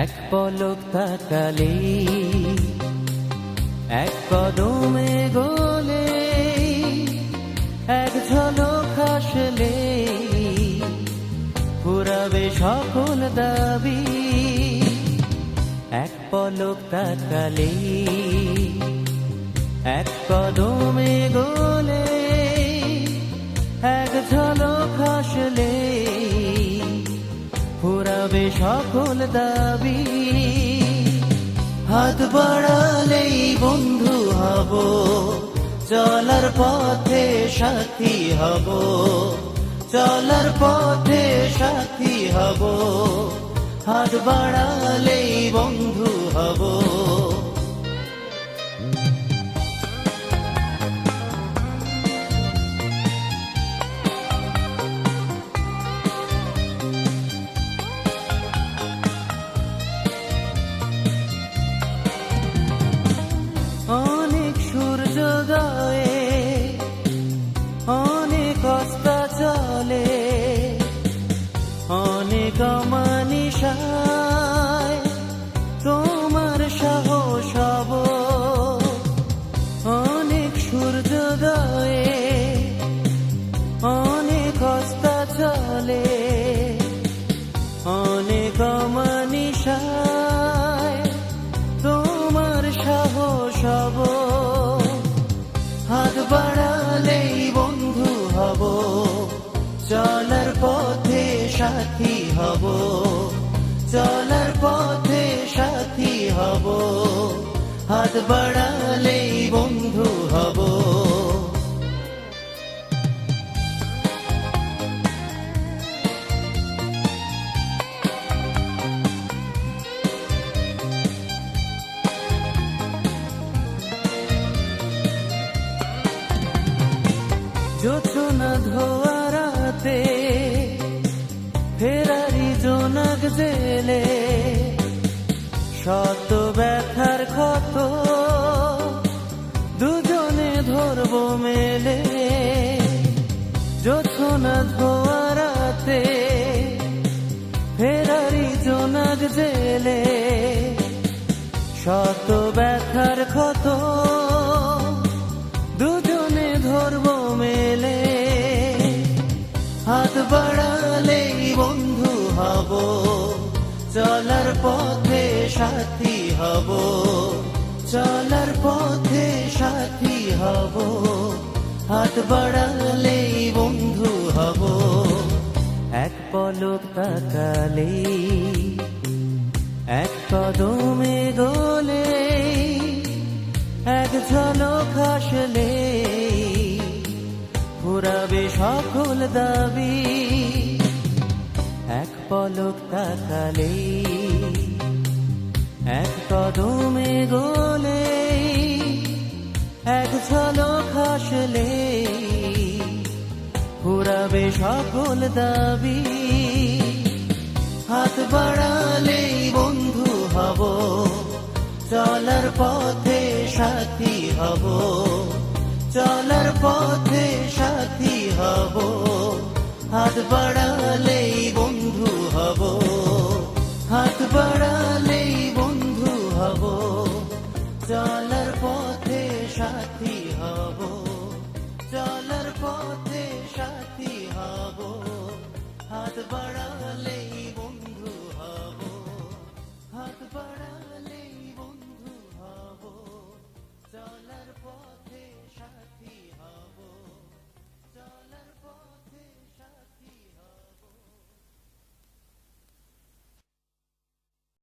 এক পলক তাকালে, এক কদমে গলে, এক ঝলক হাসলে ফুরাবে সকল দাবি। এক পলক তাকালে, এক কদমে গলে, এক ঝলক হাসলে ফুরাবে সকল দাবি। হাত বাড়ালেই বন্ধু হব, চলার পথে সাথী হব, চলার পথে সাথী হব। হাত বাড়ালেই বন্ধু হব। অনেক সূর্যোদয়ে, অনেক অস্তাচলে, অনেক অমানিসায় তোমার সাহস হব। অনেক সূর্যোদয়ে, অনেক অস্তাচলে, অনেক অমানিসায় তোমার সাহস হব। হাত বাড়ালেই বন্ধু হব, চলার পথে সাথী হব, চলার পথে সাথী হব। হাত বাড়ালেই বন্ধু হব। জোছনা ধোয়া রাতে, ফেরারি জোনাক জেলে, শত ব্যথার ক্ষত দুজনে ধরবো মেলে। জোছনা ধোয়া রাতে, ফেরারি জোনাক জেলে, শত ব্যথার ক্ষত দুজনে ধরবো মেলে। হাত বাড়ালেই বন্ধু হব, চলার পথে সাথী হব, চলার পথে সাথী হব। হাত বাড়ালেই বন্ধু হব। এক পলক তাকালে, এক কদমে গলে, এক ঝলক হাসলে ফুরাবে সকল দাবি। এক পলক তাকালে, এক কদমে গলে, এক ঝলক হাসলে ফুরাবে সকল দাবি। হাত বাড়ালেই বন্ধু হব, চলার পথে সাথী হব, চলার পথে সাথী হব। হাত বাড়ালেই বন্ধু হব, হাত বাড়ালেই বন্ধু হব, চলার পথে সাথী